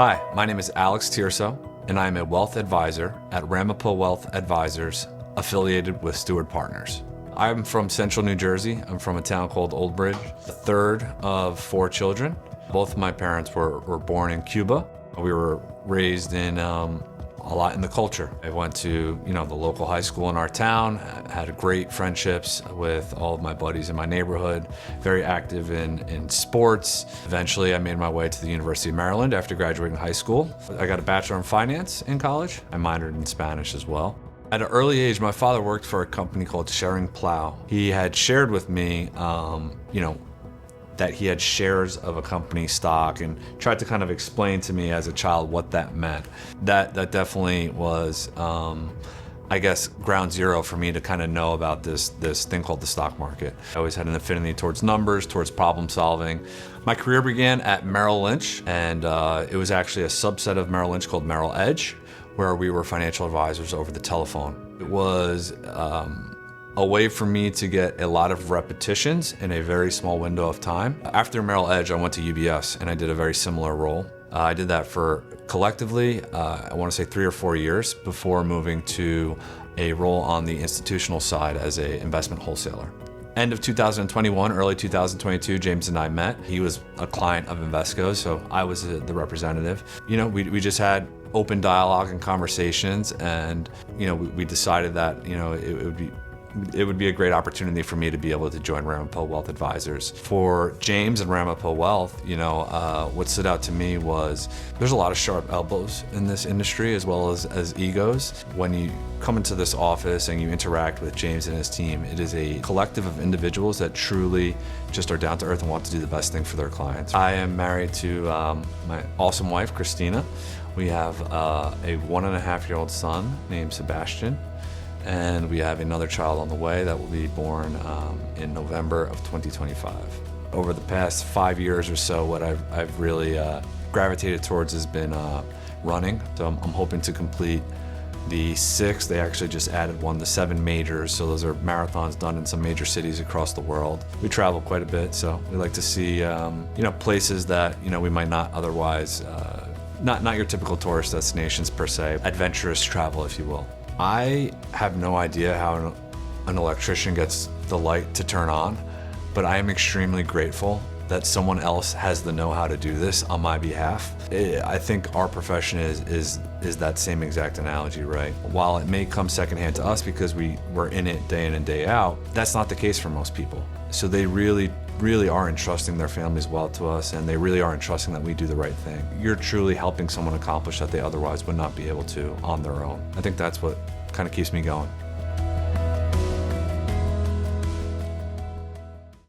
Hi, my name is Alex Tirso, and I am a wealth advisor at Ramapo Wealth Advisors, affiliated with Stewart Partners. I'm from Central New Jersey. I'm from a town called Old Bridge, the third of 4 children. Both of my parents were born in Cuba. We were raised in a lot in the culture. I went to the local high school in our town, had great friendships with all of my buddies in my neighborhood, very active in sports. Eventually I made my way to the University of Maryland after graduating high school. I got a bachelor in finance in college. I minored in Spanish as well. At an early age, my father worked for a company called Sharing Plow. He had shared with me, that he had shares of a company stock and tried to kind of explain to me as a child what that meant. That definitely was, I guess, ground zero for me to kind of know about this thing called the stock market. I always had an affinity towards numbers, towards problem solving. My career began at Merrill Lynch, and it was actually a subset of Merrill Lynch called Merrill Edge, where we were financial advisors over the telephone. It was a way for me to get a lot of repetitions in a very small window of time. After Merrill Edge, I went to UBS and I did a very similar role. I did that for collectively, I want to say 3 or 4 years before moving to a role on the institutional side as an investment wholesaler. End of 2021, early 2022, James and I met. He was a client of Invesco's, so I was the representative. We just had open dialogue and conversations, and we decided that it would be a great opportunity for me to be able to join Ramapo Wealth Advisors. For James and Ramapo Wealth, what stood out to me was there's a lot of sharp elbows in this industry as well as egos. When you come into this office and you interact with James and his team, it is a collective of individuals that truly just are down to earth and want to do the best thing for their clients. I am married to my awesome wife, Christina. We have a 1.5-year-old son named Sebastian. And we have another child on the way that will be born in November of 2025. Over the past 5 years or so, what I've really gravitated towards has been running. So I'm hoping to complete the 6. They actually just added the 7 majors. So those are marathons done in some major cities across the world. We travel quite a bit, so we like to see places that we might not otherwise, not your typical tourist destinations per se, adventurous travel, if you will. I have no idea how an electrician gets the light to turn on, but I am extremely grateful that someone else has the know-how to do this on my behalf. I think our profession is that same exact analogy, right? While it may come secondhand to us because we're in it day in and day out, that's not the case for most people. So they really are entrusting their families well to us, and they really are entrusting that we do the right thing. You're truly helping someone accomplish that they otherwise would not be able to on their own. I think that's what kind of keeps me going.